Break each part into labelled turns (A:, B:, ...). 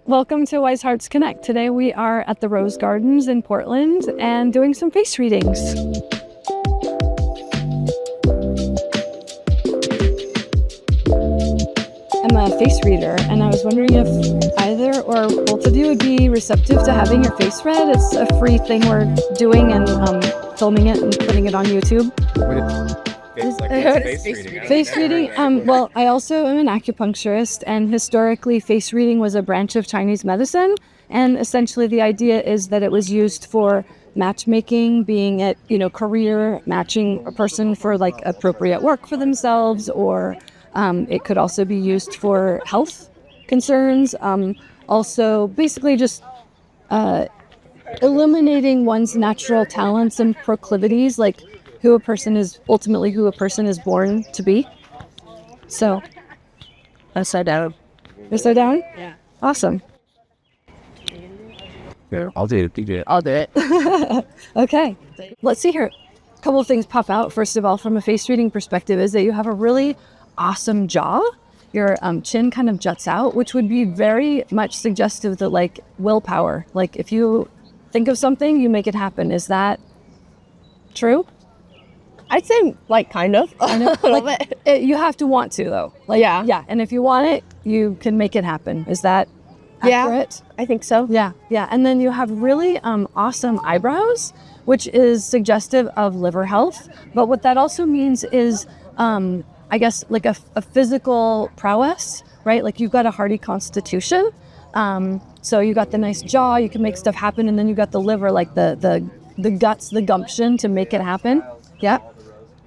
A: Welcome to Wise Hearts Connect. Today we are at the Rose Gardens in Portland and doing some face readings. I'm a face reader, and I was wondering if either or both of you would be receptive to having your face read. It's a free thing we're doing and filming it and putting it on YouTube. Face reading. Well, I also am an acupuncturist, and historically face reading was a branch of Chinese medicine, and essentially the idea is that it was used for matchmaking, being it, career, matching a person for like appropriate work for themselves, or it could also be used for health concerns. Also basically just illuminating one's natural talents and proclivities, like who a person is born to be. So, upside down. Upside down?
B: Yeah.
A: Awesome.
C: Yeah, I'll do it.
B: I'll do it.
A: Okay. Let's see here. A couple of things pop out. First of all, from a face reading perspective, is that you have a really awesome jaw. Your chin kind of juts out, which would be very much suggestive that like willpower. Like if you think of something, you make it happen. Is that true?
B: I'd say like kind of. A little bit.
A: You have to want to though. Like, yeah. And if you want it, you can make it happen. Is that accurate?
B: I think so.
A: Yeah. And then you have really awesome eyebrows, which is suggestive of liver health. But what that also means is, I guess, like a physical prowess, right? Like you've got a hardy constitution. So you got the nice jaw, you can make stuff happen, and then you got the liver, like the guts, the gumption to make it happen.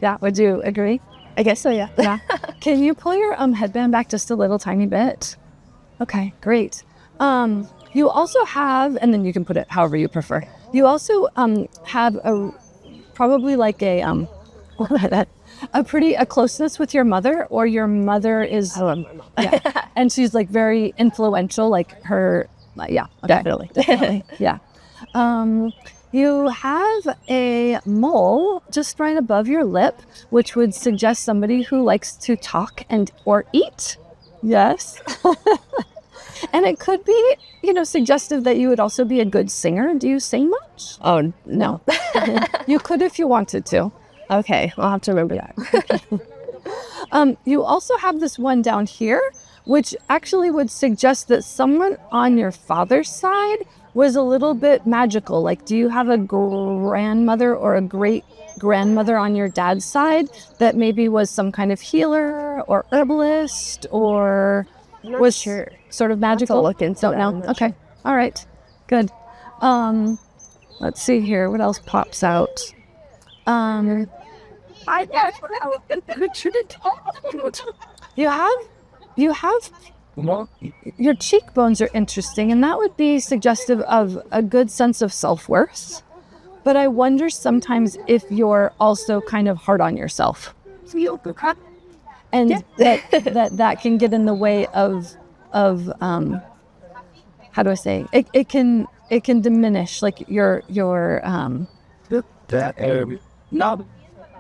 A: Yeah, would you agree?
B: I guess so, yeah.
A: Yeah. Can you pull your headband back just a little tiny bit? Okay, great. You also have, and then you can put it however you prefer. You also have probably like a closeness with your mother, or your mother is.
B: I love my mom.
A: Yeah, and she's like very influential, like her. Yeah, okay. Definitely. Yeah. You have a mole just right above your lip, which would suggest somebody who likes to talk or eat. Yes. And it could be, suggestive that you would also be a good singer. Do you sing much?
B: Oh, no.
A: You could if you wanted to.
B: Okay, I'll have to remember that.
A: You also have this one down here, which actually would suggest that someone on your father's side was a little bit magical. Like, do you have a grandmother or a great grandmother on your dad's side that maybe was some kind of healer or herbalist, or was
B: sure.
A: Sort of magical?
B: I'll have to look into
A: Don't
B: that.
A: know. Okay. Sure. All right. Good. Let's see here. What else pops out? You have your cheekbones are interesting, and that would be suggestive of a good sense of self-worth. But I wonder sometimes if you're also kind of hard on yourself, and that can get in the way of how do I say it can diminish like your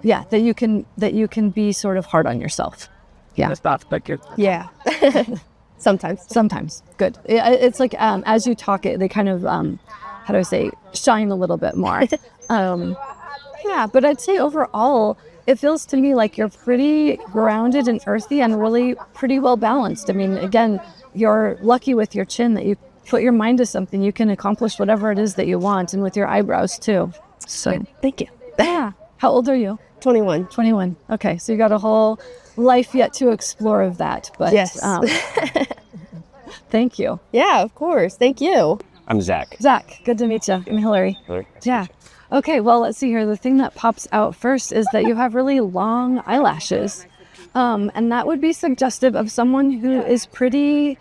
A: that you can be sort of hard on yourself. Yeah.
B: Yeah. Sometimes.
A: Good. It's like as you talk it, they kind of how do I say, shine a little bit more. Yeah, but I'd say overall it feels to me like you're pretty grounded and earthy and really pretty well balanced. I mean, again, you're lucky with your chin that you put your mind to something, you can accomplish whatever it is that you want, and with your eyebrows too. So
B: thank you.
A: Yeah. How old are you?
B: 21.
A: 21. Okay, so you got a whole life yet to explore of that. But
B: yes.
A: Thank you.
B: Yeah, of course. Thank you.
C: I'm Zach.
A: Zach, good to meet you. I'm Hilarey. Yeah. Okay, well, let's see here. The thing that pops out first is that you have really long eyelashes. And that would be suggestive of someone who is pretty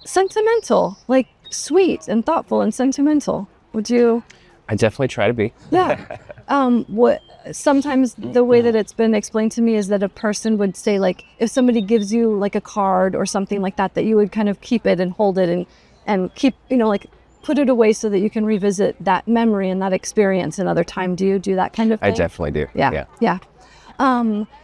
A: sentimental, like sweet and thoughtful and sentimental. Would you?
C: I definitely try to be.
A: Yeah. Sometimes the way that it's been explained to me is that a person would say, like, if somebody gives you like a card or something like that, that you would kind of keep it and hold it and keep, like put it away so that you can revisit that memory and that experience another time. Do you do that kind of thing?
C: I definitely do.
A: Yeah.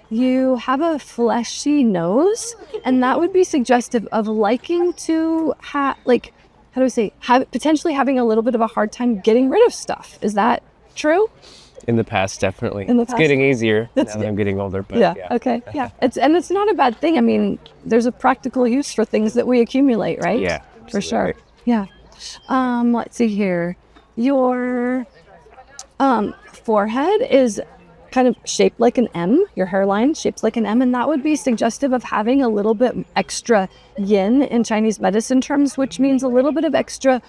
A: You have a fleshy nose, and that would be suggestive of liking to have, like, how do I say, potentially having a little bit of a hard time getting rid of stuff. Is that true?
C: In the past, definitely.
A: In the
C: It's
A: past?
C: getting easier now that I'm getting older. But
A: Yeah. Okay. Yeah. It's not a bad thing. I mean, there's a practical use for things that we accumulate, right?
C: Yeah,
A: For sure.
C: absolutely.
A: Yeah. Let's see here. Your forehead is kind of shaped like an M. Your hairline shaped like an M, and that would be suggestive of having a little bit extra yin in Chinese medicine terms, which means a little bit of extra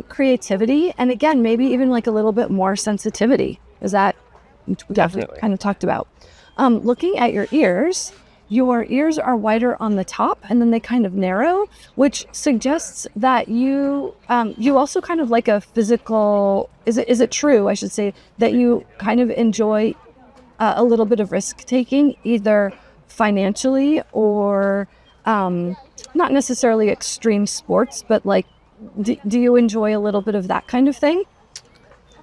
A: creativity, and again, maybe even like a little bit more sensitivity. Is that we
C: Definitely.
A: kind of talked about? Looking at your ears are wider on the top, and then they kind of narrow, which suggests that you also kind of like a physical. Is it true? I should say that you kind of enjoy a little bit of risk taking, either financially or not necessarily extreme sports, but like, do you enjoy a little bit of that kind of thing?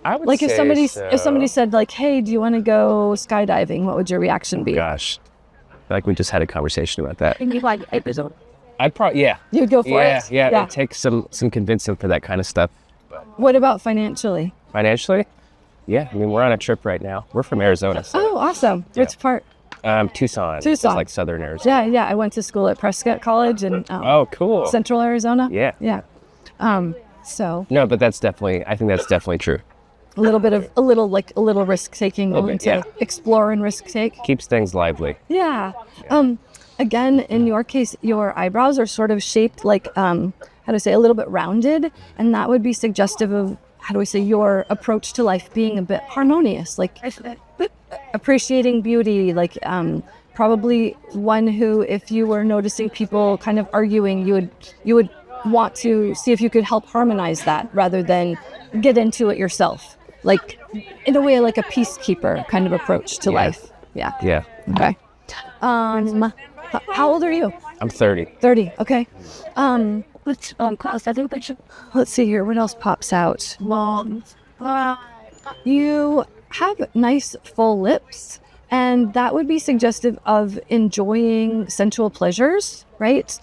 C: I would
A: Like
C: say
A: if somebody said like, "Hey, do you want to go skydiving?" What would your reaction be?
C: Gosh, I feel like we just had a conversation about that.
A: And you like episode.
C: I'd probably, yeah.
A: You'd go for it.
C: Yeah. It takes some convincing for that kind of stuff.
A: What about financially?
C: Financially, yeah. I mean, we're on a trip right now. We're from Arizona. So,
A: Oh, awesome. Which part?
C: Tucson.
A: Tucson.
C: It's like southern Arizona.
A: Yeah. I went to school at Prescott College in
C: Oh, cool.
A: Central Arizona.
C: Yeah.
A: Yeah. So
C: No, but I think that's definitely true.
A: a little risk taking, willing to
C: yeah.
A: explore and risk take.
C: Keeps things lively.
A: Yeah. Again, in your case, your eyebrows are sort of shaped like, how to say, a little bit rounded, and that would be suggestive of, how do we say, your approach to life being a bit harmonious, like appreciating beauty, like probably one who, if you were noticing people kind of arguing, you would want to see if you could help harmonize that rather than get into it yourself. Like, in a way, like a peacekeeper kind of approach to life. Yeah.
C: Yeah.
A: Okay. How old are you?
C: I'm 30.
A: 30. Okay. Let's see here. What else pops out? You have nice full lips, and that would be suggestive of enjoying sensual pleasures, right?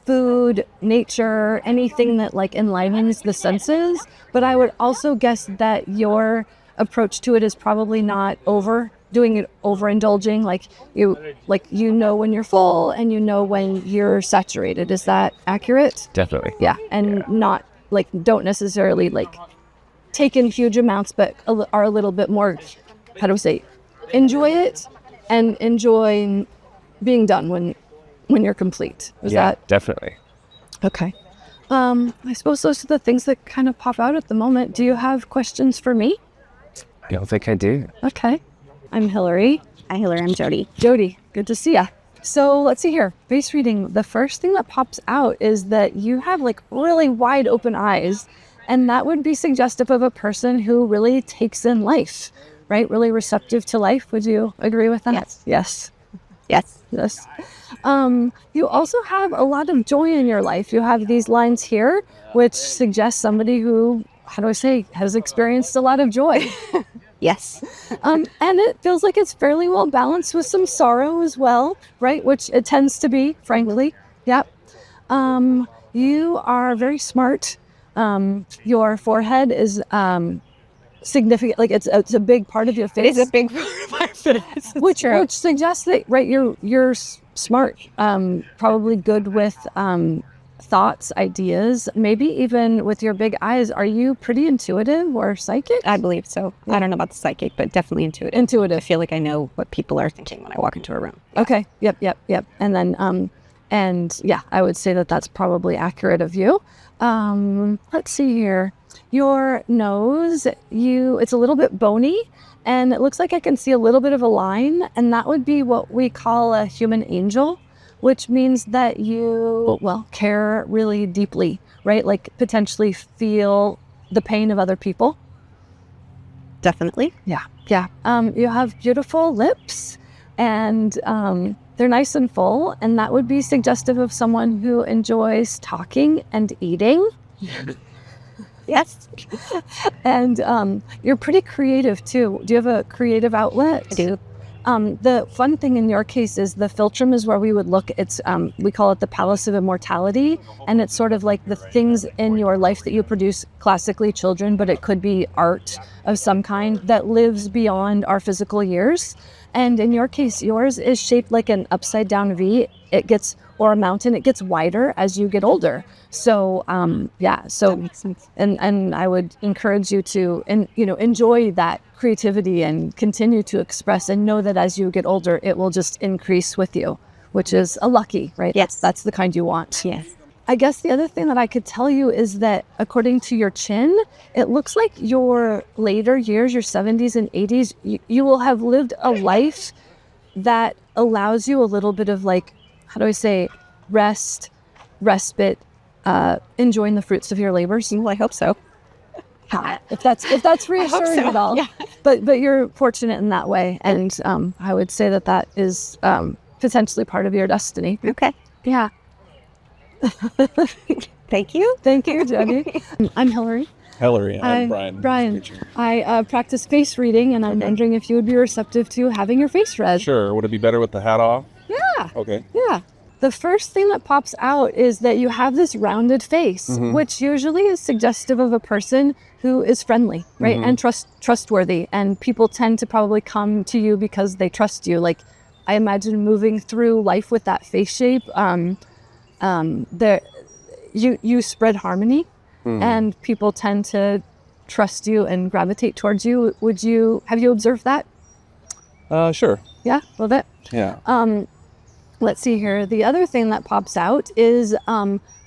A: Food, nature, anything that like enlivens the senses. But I would also guess that your approach to it is probably not overindulging, like you know when you're full and you know when you're saturated. Is that accurate?
C: Definitely.
A: Yeah. And not like, don't necessarily like take in huge amounts, but are a little bit more, how do I say, enjoy it and enjoy being done when you're complete. Is that
C: definitely.
A: okay? I suppose those are the things that kind of pop out at the moment. Do you have questions for me?
C: I don't think I do.
A: Okay. I'm Hilarey.
B: Hi, Hilarey. I'm Jody.
A: Jody, good to see ya. So let's see here. Face reading. The first thing that pops out is that you have like really wide open eyes, and that would be suggestive of a person who really takes in life, right? Really receptive to life. Would you agree with that?
B: Yes.
A: Yes.
B: Yes.
A: Yes. You also have a lot of joy in your life. You have these lines here, which suggest somebody who, how do I say, has experienced a lot of joy.
B: Yes.
A: And it feels like it's fairly well balanced with some sorrow as well, right? Which it tends to be, frankly. Yep. You are very smart. Your forehead is significant, like it's a big part of your face.
B: It is a big part of my face.
A: Which suggests that, right, you're smart, probably good with thoughts, ideas, maybe even with your big eyes. Are you pretty intuitive or psychic?
B: I believe so. I don't know about the psychic, but definitely intuitive.
A: Intuitive.
B: I feel like I know what people are thinking when I walk into a room.
A: Okay. Yep. And then, and yeah, I would say that that's probably accurate of you. Let's see here. Your nose, it's a little bit bony, and it looks like I can see a little bit of a line, and that would be what we call a human angel, which means that you, care really deeply, right? Like potentially feel the pain of other people.
B: Definitely.
A: Yeah. You have beautiful lips, and they're nice and full, and that would be suggestive of someone who enjoys talking and eating.
B: Yes.
A: And you're pretty creative too. Do you have a creative outlet?
B: I do.
A: The fun thing in your case is the philtrum is where we would look. It's we call it the palace of immortality, and it's sort of like the things in your life that you produce, classically children, but it could be art of some kind that lives beyond our physical years. And in your case, yours is shaped like an upside down V. Or a mountain, it gets wider as you get older. So
B: That makes sense.
A: and I would encourage you to enjoy that creativity and continue to express, and know that as you get older, it will just increase with you, which is a lucky, right?
B: Yes.
A: That's the kind you want.
B: Yes.
A: I guess the other thing that I could tell you is that according to your chin, it looks like your later years, your 70s and 80s, you will have lived a life that allows you a little bit of like, how do I say, respite, enjoying the fruits of your labors.
B: Well, I hope so.
A: If that's reassuring
B: so.
A: at all.
B: Yeah.
A: But you're fortunate in that way, and I would say that is potentially part of your destiny.
B: Okay.
A: Yeah.
B: Thank you.
A: Thank you, Jenny. I'm Hilarey.
D: Hilarey, and I'm Brian.
A: Brian.
D: Nice to meet you.
A: I practice face reading, and I'm wondering if you would be receptive to having your face read.
D: Sure. Would it be better with the hat off?
A: Yeah.
D: Okay.
A: Yeah. The first thing that pops out is that you have this rounded face, which usually is suggestive of a person who is friendly, right? And trustworthy. And people tend to probably come to you because they trust you. Like, I imagine moving through life with that face shape, you spread harmony, and people tend to trust you and gravitate towards you. Have you observed that?
D: Sure.
A: Yeah, a little bit.
D: Yeah.
A: Let's see here. The other thing that pops out is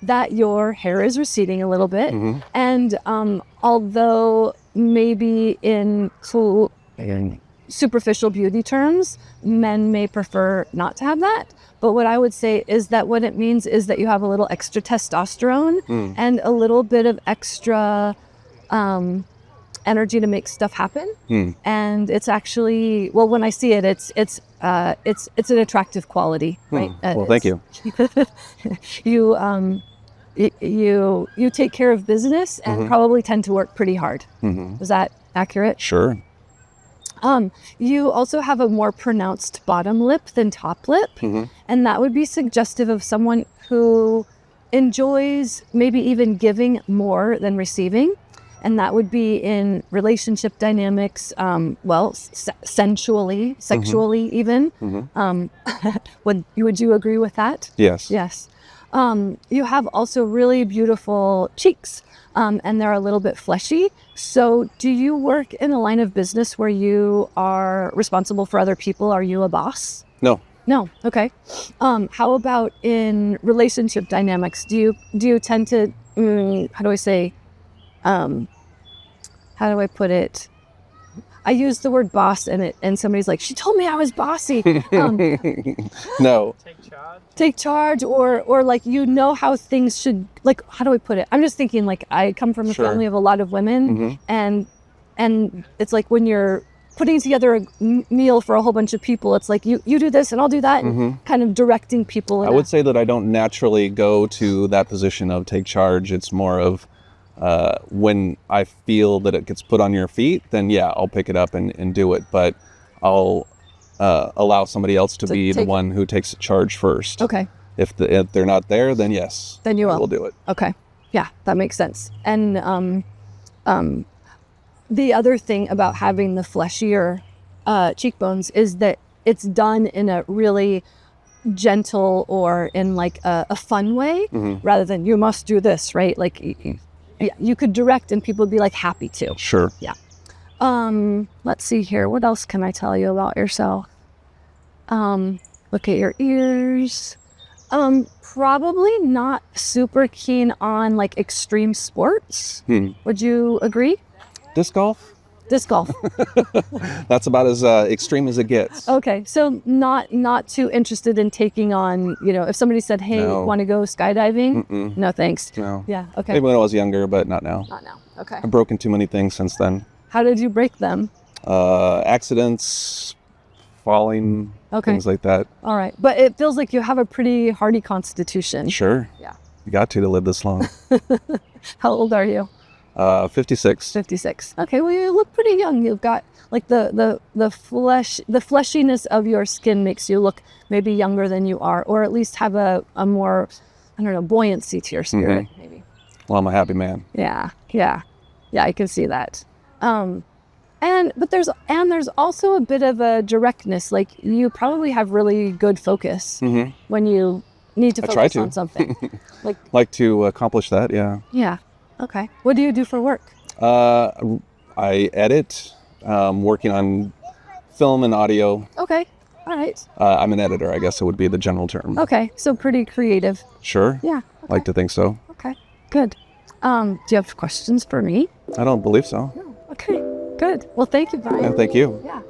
A: that your hair is receding a little bit. And although maybe in superficial beauty terms, men may prefer not to have that. But what I would say is that what it means is that you have a little extra testosterone and a little bit of extra energy to make stuff happen. And it's actually, well, when I see it, it's an attractive quality, right?
D: Well, thank you.
A: You take care of business and probably tend to work pretty hard. Is that accurate?
D: Sure.
A: You also have a more pronounced bottom lip than top lip, and that would be suggestive of someone who enjoys maybe even giving more than receiving. And that would be in relationship dynamics, sensually, sexually even. Would you agree with that?
D: Yes.
A: Yes. You have also really beautiful cheeks, and they're a little bit fleshy. So do you work in a line of business where you are responsible for other people? Are you a boss?
D: No.
A: No. Okay. How about in relationship dynamics? Do you tend to, how do I put it? I use the word boss and somebody's like, she told me I was bossy.
D: No.
A: Take charge or like, how things should, like, how do I put it? I'm just thinking, like, I come from a family of a lot of women and it's like when you're putting together a meal for a whole bunch of people, it's like you do this and I'll do that, and kind of directing people.
D: I would say that I don't naturally go to that position of take charge. It's more of when I feel that it gets put on your feet, then yeah, I'll pick it up and do it. But I'll allow somebody else to be the one who takes charge first.
A: Okay.
D: If they're not there, then yes.
A: Then you will.
D: I will do it.
A: Okay. Yeah, that makes sense. And the other thing about having the fleshier cheekbones is that it's done in a really gentle or in like a fun way, rather than you must do this, right? Like you could direct and people would be like happy to.
D: Sure.
A: Yeah. Let's see here. What else can I tell you about yourself? Look at your ears. Probably not super keen on like extreme sports. Would you agree?
D: Disc golf?
A: Disc golf.
D: That's about as extreme as it gets.
A: Okay, so not too interested in taking on, if somebody said, hey,
D: No.
A: want to go skydiving? No, thanks.
D: No.
A: Yeah, okay.
D: Maybe when I was younger, but not now.
A: Not now, okay.
D: I've broken too many things since then.
A: How did you break them?
D: Accidents, falling, things like that.
A: All right, but it feels like you have a pretty hardy constitution.
D: Sure.
A: Yeah.
D: You got to live this long.
A: How old are you?
D: 56.
A: 56. Okay, well, you look pretty young. You've got like the fleshiness of your skin makes you look maybe younger than you are, or at least have a more, I don't know, buoyancy to your spirit, maybe.
D: Well, I'm a happy man.
A: Yeah, I can see that. But there's also a bit of a directness. Like you probably have really good focus when you need to focus on something.
D: Like to accomplish that, yeah.
A: Yeah. Okay. What do you do for work?
D: I edit, working on film and audio.
A: Okay. All right.
D: I'm an editor, I guess it would be the general term.
A: Okay. So pretty creative.
D: Sure.
A: Yeah. Okay.
D: Like to think so.
A: Okay. Good. Do you have questions for me?
D: I don't believe so.
A: No. Okay. Good. Well, thank you, Brian.
D: And thank you.
A: Yeah.